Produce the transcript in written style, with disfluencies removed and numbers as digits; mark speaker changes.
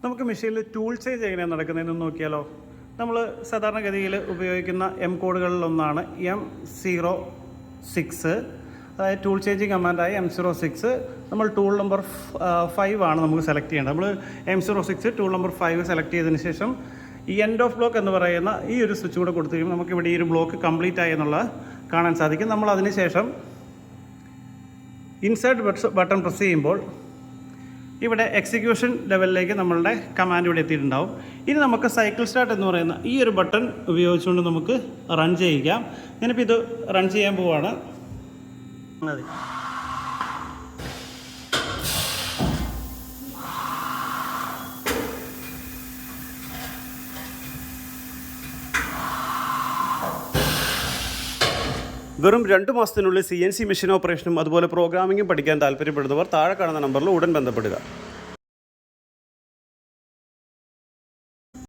Speaker 1: നമുക്ക് മെഷീനിൽ tool change എങ്ങനെയാണ് നടക്കുന്നതെന്ന് നോക്കിയാലോ. നമ്മൾ സാധാരണഗതിയിൽ ഉപയോഗിക്കുന്ന എം കോഡുകളിലൊന്നാണ് M06. അതായത് ടൂൾ ചേഞ്ചിങ് കമാൻഡായി M06. നമ്മൾ ടൂൾ നമ്പർ 5 ആണ് നമുക്ക് സെലക്ട് ചെയ്യേണ്ടത്. നമ്മൾ M06 ടൂൾ നമ്പർ 5 സെലക്ട് ചെയ്തതിന് ശേഷം ഈ എൻഡ് ഓഫ് ബ്ലോക്ക് എന്ന് പറയുന്ന ഈ ഒരു സ്വിച്ച് കൂടെ കൊടുത്തു കഴിയുമ്പോൾ നമുക്കിവിടെ ഈ ഒരു ബ്ലോക്ക് കംപ്ലീറ്റ് ആയി എന്നുള്ളത് കാണാൻ സാധിക്കും. നമ്മൾ അതിന് ശേഷം ഇൻസേർട്ട് ബട്ടൺ പ്രസ് ചെയ്യുമ്പോൾ ഇവിടെ എക്സിക്യൂഷൻ ലെവലിലേക്ക് നമ്മളുടെ കമാൻഡ് ഇവിടെ എത്തിയിട്ടുണ്ടാവും. ഇനി നമുക്ക് സൈക്കിൾ സ്റ്റാർട്ട് എന്ന് പറയുന്ന ഈ ഒരു ബട്ടൺ ഉപയോഗിച്ചുകൊണ്ട് നമുക്ക് റൺ ചെയ്യിക്കാം. ഞാനിപ്പോൾ ഇത് റൺ ചെയ്യാൻ പോവുകയാണ്. മതി. വെറും 2 മാസത്തിനുള്ളിൽ CNC മെഷീൻ ഓപ്പറേഷനും അതുപോലെ പ്രോഗ്രാമിങ്ങും പഠിക്കാൻ താല്പര്യപ്പെടുന്നവർ താഴെ കാണുന്ന നമ്പറിൽ ഉടൻ ബന്ധപ്പെടുക.